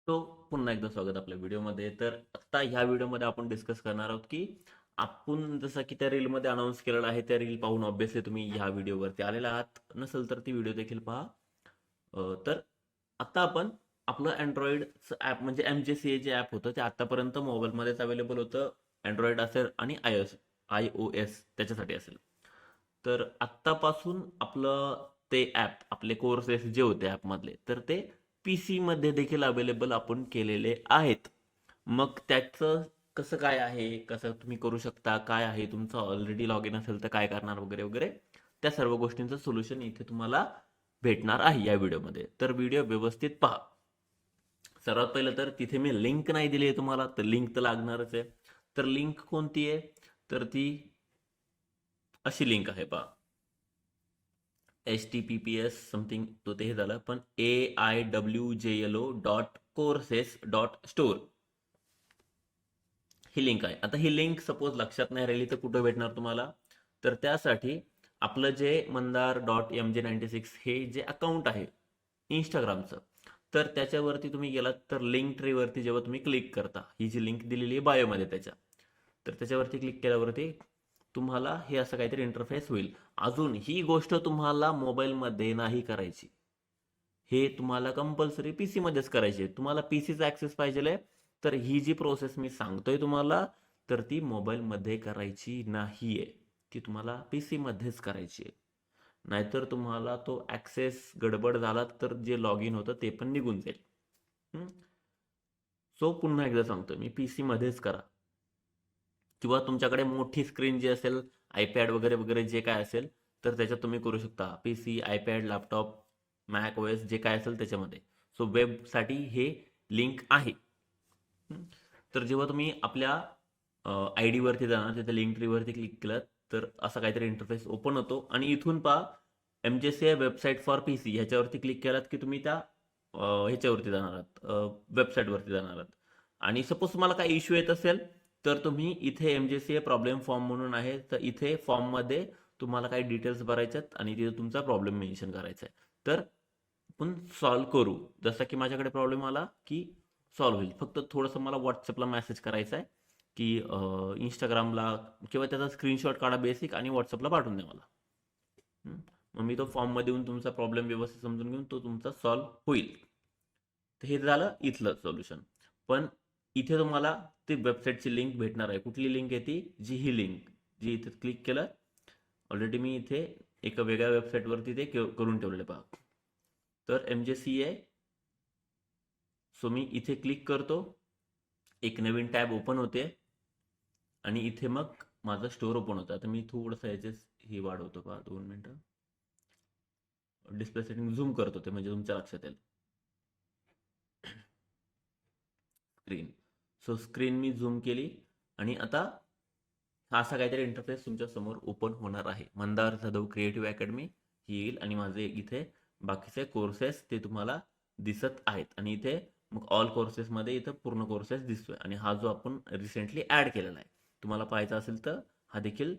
तो पुन्हा एकदा स्वागत आपल्या व्हिडिओमध्ये. तर आता ह्या व्हिडिओमध्ये आपण डिस्कस करणार आहोत की आपण जसं की त्या रीलमध्ये अनाऊन्स केलेलं आहे, त्या रील पाहून ऑब्व्हियसली तुम्ही ह्या व्हिडिओवरती आलेला आहात. नसेल तर ती व्हिडिओ देखील पहा. तर आता आपण आपलं अँड्रॉइडचं ॲप म्हणजे MJCA जे ॲप होतं ते आतापर्यंत मोबाईलमध्येच अवेलेबल होतं. अँड्रॉइड असेल आणि iOS त्याच्यासाठी असेल. तर आत्तापासून आपलं ते ॲप आपले कोर्सेस जे होते ॲपमधले तर ते PC मध्ये देखील अवेलेबल आपण केलेले आहेत. मग त्याचं कसं काय आहे, कसं तुम्ही करू शकता, काय आहे तुमचं ऑलरेडी लॉग इन असेल तर काय करणार वगैरे वगैरे, त्या सर्व गोष्टींचं सोल्युशन इथे तुम्हाला भेटणार आहे या व्हिडिओमध्ये. तर व्हिडिओ व्यवस्थित पहा. सर्वात पहिलं तर तिथे मी लिंक नाही दिली आहे तुम्हाला, तर लिंक तर लागणारच आहे. तर लिंक कोणती आहे, तर ती अशी लिंक आहे पहा. HTTPS समथिंग तो ते हे झालं, पण AIWJLO.courses.store ही लिंक आहे. आता ही लिंक सपोज लक्षात नाही राहिली तर कुठं भेटणार तुम्हाला, तर त्यासाठी आपलं जे मंदार.mj96 हे जे अकाउंट आहे इंस्टाग्रामचं, तर त्याच्यावरती तुम्ही गेलात तर लिंक ट्रीवरती जेव्हा तुम्ही क्लिक करता, ही जी लिंक दिलेली आहे बायोमध्ये त्याच्या, तर त्याच्यावरती क्लिक केल्यावरती तुम्हाला हे असं काहीतरी इंटरफेस होईल. अजून ही गोष्ट तुम्हाला मोबाईलमध्ये नाही करायची, हे तुम्हाला कंपल्सरी पीसी मध्येच करायची आहे. तुम्हाला पीसीचा ऍक्सेस पाहिजे तर ही जी प्रोसेस मी सांगतोय तुम्हाला, तर ती मोबाईलमध्ये करायची नाहीये, ती तुम्हाला पीसी मध्येच करायची आहे. नाहीतर तुम्हाला तो ऍक्सेस गडबड झाला तर जे लॉग इन होतं ते पण निघून जाईल. सो पुन्हा एकदा सांगतोय मी, पीसी मध्येच करा. किंवा तुमच्याकडे मोठी स्क्रीन जी असेल, आयपॅड वगैरे वगैरे जे काय असेल, तर त्याच्यात तुम्ही करू शकता. PC, iPad, laptop, Mac OS जे काय असेल त्याच्यामध्ये. सो वेबसाठी हे लिंक आहे. तर जेव्हा तुम्ही आपल्या आय डीवरती जाणार, तिथे लिंक ट्रीवरती क्लिक केलं तर असा काहीतरी इंटरफेस ओपन होतो आणि इथून पहा MJCA वेबसाईट फॉर पीसी ह्याच्यावरती क्लिक केलात की तुम्ही त्या ह्याच्यावरती जाणार आहात, वेबसाईटवरती जाणार आहात. आणि सपोज तुम्हाला काही इश्यू येत असेल तर तुम्ही इथे MJCA प्रॉब्लेम फॉर्म म्हणून आहे, तर इथे फॉर्ममध्ये तुम्हाला काही डिटेल्स भरायच्यात आणि तिथे तुमचा प्रॉब्लेम मेन्शन करायचा आहे. तर आपण सॉल्व्ह करू. जसा की माझ्याकडे प्रॉब्लेम आला की सॉल्व्ह होईल. फक्त थोडंसं मला व्हॉट्सअपला मेसेज करायचा आहे की इंस्टाग्रामला किंवा त्याचा स्क्रीनशॉट काढा बेसिक आणि व्हॉट्सअपला पाठवून द्या मला. मग मी तो फॉर्ममध्ये येऊन तुमचा प्रॉब्लेम व्यवस्थित समजून घेऊन तो तुमचा सॉल्व्ह होईल. तर हे झालं इथलं सोल्युशन. पण इथे तुम्हाला ती वेबसाईटची लिंक भेटणार आहे. कुठली लिंक आहे ती? जी ही लिंक जी इथे क्लिक केलं, ऑलरेडी मी इथे एका वेगळ्या वेबसाईटवरती ते करून ठेवलेलं पहा. तर MJCA, सो मी इथे क्लिक करतो, एक नवीन टॅब ओपन होते आणि इथे मग माझं स्टोअर ओपन होतं. आता मी थोडंसं याचे हे वाढवतो पहा, 2 मिनिटं. डिस्प्ले सेटिंग झूम करतो ते म्हणजे तुमच्या लक्षात येईल. स्क्रीन, सो स्क्रीन मी झूम केली आणि आता हा असा काहीतरी इंटरफेस तुमच्या समोर ओपन होणार आहे. मंदार जाधव क्रिएटिव्ह अकॅडमी ही येईल आणि माझे इथे बाकीचे कोर्सेस ते तुम्हाला दिसत आहेत आणि इथे मग ऑल कोर्सेसमध्ये इथं पूर्ण कोर्सेस दिसतोय आणि हा जो आपण रिसेंटली ऍड केलेला आहे, तुम्हाला पाहायचा असेल तर हा देखील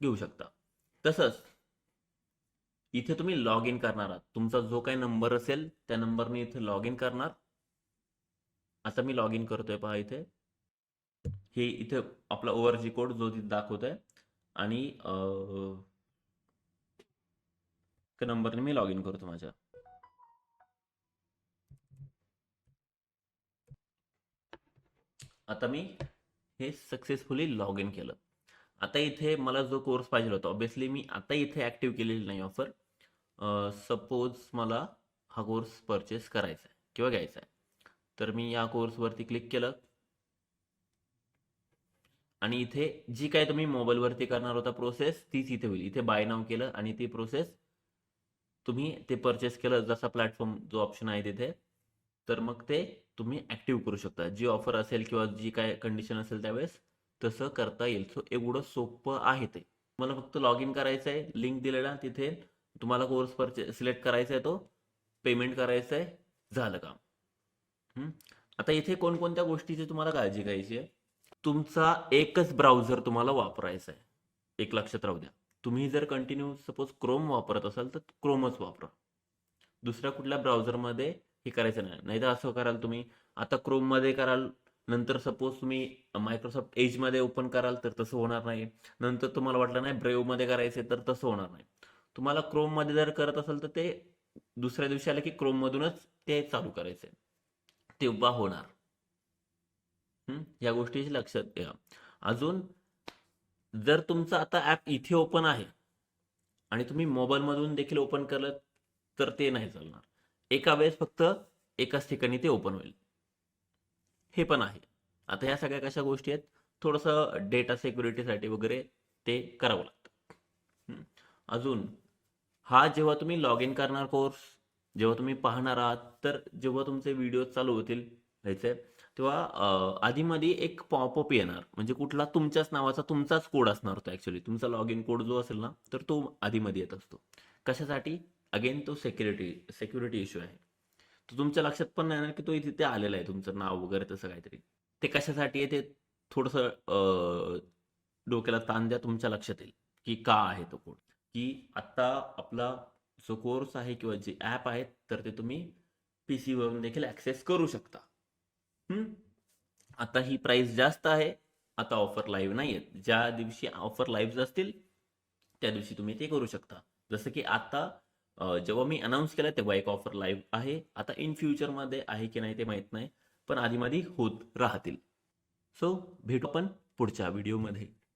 घेऊ शकता. तसंच इथे तुम्ही लॉग इन करणार आहात. तुमचा जो काही नंबर असेल त्या नंबरने इथे लॉग इन करणार. आता मी लॉग इन करतोय पहा इथे. हे इथे आपला ORG कोड जो तिथे दाखवतोय आणि नंबरने मी लॉग इन करतो माझ्या. आता मी हे सक्सेसफुली लॉग इन केलं. आता इथे मला जो कोर्स पाहिजे होता, ऑब्विसली मी आता इथे ऍक्टिव्ह केलेली नाही ऑफर. सपोज मला हा कोर्स परचेस करायचा आहे किंवा घ्यायचा आहे, तर मी या कोर्सवरती क्लिक केलं आणि इथे जी काय तुम्ही मोबाईलवरती करणार होता प्रोसेस तीच इथे होईल. इथे बाय नाव केलं आणि ती प्रोसेस तुम्ही ते परचेस केलं, जसा प्लॅटफॉर्म जो ऑप्शन आहे तिथे, तर मग ते तुम्ही ऍक्टिव्ह करू शकता. जी ऑफर असेल किंवा जी काय कंडिशन असेल त्यावेळेस तसं करता येईल. सो एवढं सोपं आहे ते. तुम्हाला फक्त लॉग इन करायचं आहे, लिंक दिलेला तिथे तुम्हाला कोर्स परचेस सिलेक्ट करायचा आहे, तो पेमेंट करायचं आहे, झालं काम. आता इथे कोणकोणत्या गोष्टीची तुम्हाला काळजी घ्यायची आहे. तुमचा एकच ब्राउझर तुम्हाला वापरायचा आहे, एक लक्षात राहू द्या. तुम्ही जर कंटिन्यू सपोज क्रोम वापरत असाल तर क्रोमच वापरा. दुसऱ्या कुठल्या ब्राउझरमध्ये हे करायचं नाही. नाहीतर असं कराल तुम्ही, आता क्रोममध्ये कराल, नंतर सपोज तुम्ही मायक्रोसॉफ्ट एजमध्ये ओपन कराल तर तसं होणार नाही. नंतर तुम्हाला वाटलं नाही ब्रेवमध्ये करायचे तर तसं होणार नाही. तुम्हाला क्रोममध्ये जर करत असाल तर ते दुसऱ्या दिवशी आलं की क्रोममधूनच ते चालू करायचे, तेव्हा होणार. या गोष्टीची लक्षात घ्या. अजून जर तुमचं आता ॲप इथे ओपन आहे आणि तुम्ही मोबाईलमधून देखील ओपन केलं तर ते नाही चालणार. एका वेळेस फक्त एकाच ठिकाणी ते ओपन होईल, हे पण आहे. आता ह्या सगळ्या कशा गोष्टी आहेत, थोडंसं डेटा सिक्युरिटीसाठी वगैरे ते करावं लागतं. हं. अजून हा जेव्हा तुम्ही लॉग इन करणार कोर्स, जेव्हा तुम्ही पाहणार आहात, तर जेव्हा तुमचे व्हिडिओ चालू होतील ह्याचे, तेव्हा आधीमध्ये एक पॉपअप येणार, म्हणजे कुठला तुमच्याच नावाचा तुमचाच कोड असणार होता. ॲक्च्युली तुमचा लॉग इन कोड जो असेल ना, तर तो आधीमध्ये येत असतो. कशासाठी? अगेन तो सिक्युरिटी इश्यू आहे. तो तुमच्या लक्षात पण नाही येणार की तो तिथे आलेला आहे, तुमचं नाव वगैरे तसं काहीतरी. ते कशासाठी आहे ते थोडंसं डोक्याला ताण द्या, तुमच्या लक्षात येईल की का आहे तो कोड. की आत्ता आपला जो कोर्स आहे किंवा जे ॲप आहेत तर ते तुम्ही PC वरून देखील ॲक्सेस करू शकता. हं? आता ही प्राइस जास्त आहे. आता ऑफर लाईव्ह नाही आहेत. ज्या दिवशी ऑफर लाईव्ह असतील त्या दिवशी तुम्ही ते करू शकता. जसं की आता जेव्हा मी अनाऊन्स केलं तेव्हा एक ऑफर लाईव्ह आहे. आता इन फ्युचरमध्ये आहे की नाही ते माहीत नाही. पण आधीमध्ये होत राहतील. सो भेटू आपण पुढच्या व्हिडिओमध्ये.